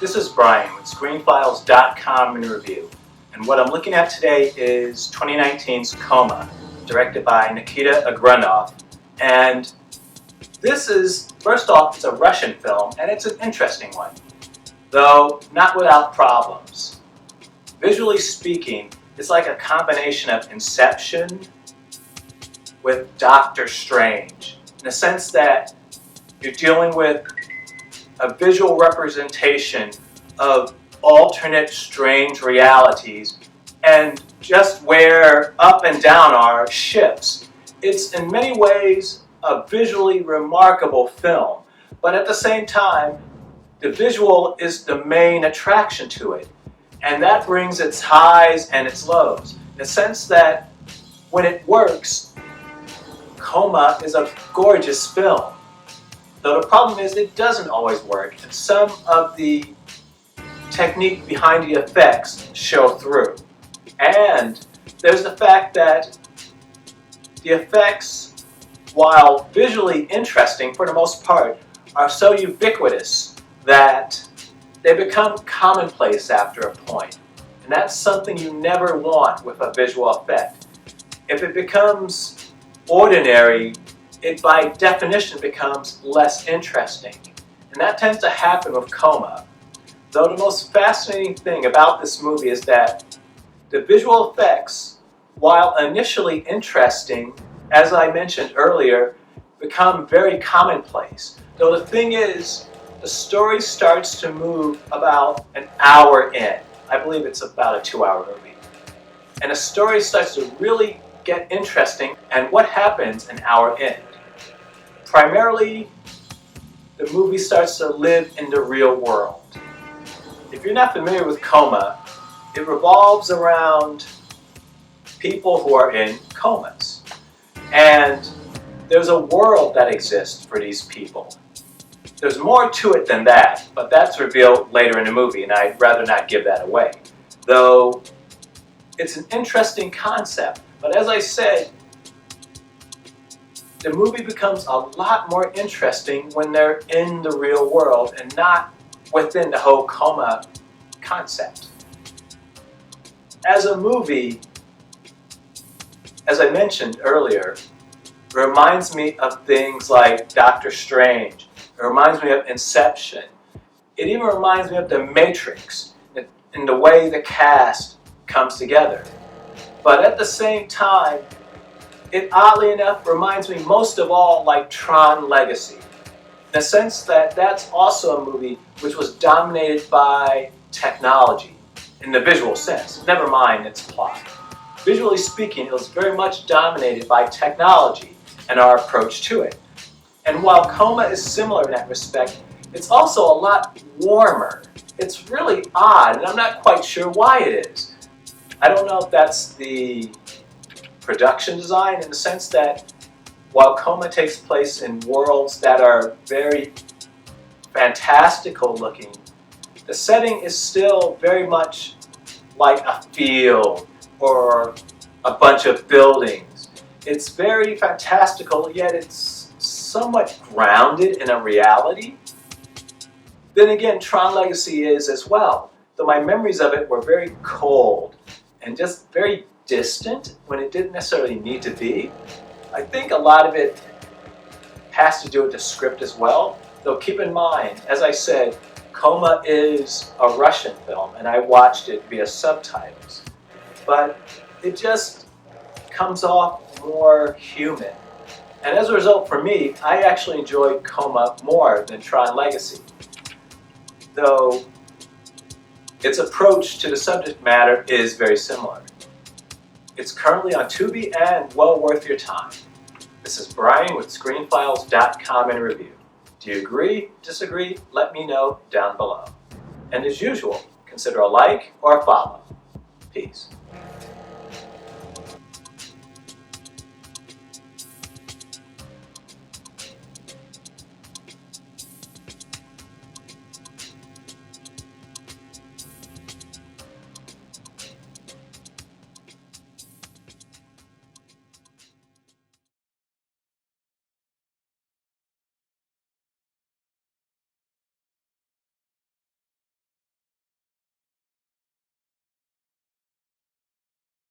This is Brian with ScreenFiles.com in review, and what I'm looking at today is 2019's Koma, directed by Nikita Argunov. And this is, first off, it's a Russian film, and it's an interesting one, though not without problems. Visually speaking, it's like a combination of Inception with Doctor Strange, in the sense that you're dealing with a visual representation of alternate strange realities, and just where up and down are shifts. It's in many ways a visually remarkable film, but at the same time, the visual is the main attraction to it, and that brings its highs and its lows, in the sense that when it works, Koma is a gorgeous film. Though the problem is it doesn't always work, and some of the technique behind the effects show through. And there's the fact that the effects, while visually interesting for the most part, are so ubiquitous that they become commonplace after a point. And that's something you never want with a visual effect. If it becomes ordinary, it by definition becomes less interesting. And that tends to happen with Koma. Though the most fascinating thing about this movie is that the visual effects, while initially interesting, as I mentioned earlier, become very commonplace. Though the thing is, the story starts to move about an hour in. I believe it's about a 2-hour movie. And the story starts to really get interesting, and what happens an hour in? Primarily, the movie starts to live in the real world. If you're not familiar with Koma, it revolves around people who are in comas. And there's a world that exists for these people. There's more to it than that, but that's revealed later in the movie, and I'd rather not give that away. Though, it's an interesting concept, but as I said, the movie becomes a lot more interesting when they're in the real world and not within the whole Koma concept. As a movie, as I mentioned earlier, it reminds me of things like Doctor Strange. It reminds me of Inception. It even reminds me of The Matrix in the way the cast comes together. But at the same time, it oddly enough reminds me most of all like Tron Legacy, in the sense that that's also a movie which was dominated by technology in the visual sense, never mind its plot. Visually speaking, it was very much dominated by technology and our approach to it. And while Koma is similar in that respect, it's also a lot warmer. It's really odd, and I'm not quite sure why it is. I don't know if that's the production design, in the sense that while Koma takes place in worlds that are very fantastical looking, the setting is still very much like a field or a bunch of buildings. It's very fantastical, yet it's somewhat grounded in a reality. Then again, Tron Legacy is as well, though my memories of it were very cold and just very distant when it didn't necessarily need to be. I think a lot of it has to do with the script as well, though keep in mind, as I said, Koma is a Russian film and I watched it via subtitles, but it just comes off more human. And as a result, for me, I actually enjoyed Koma more than Tron Legacy, though its approach to the subject matter is very similar. It's currently on Tubi and well worth your time. This is Brian with ScreenFiles.com in review. Do you agree, disagree? Let me know down below. And as usual, consider a like or a follow. Peace.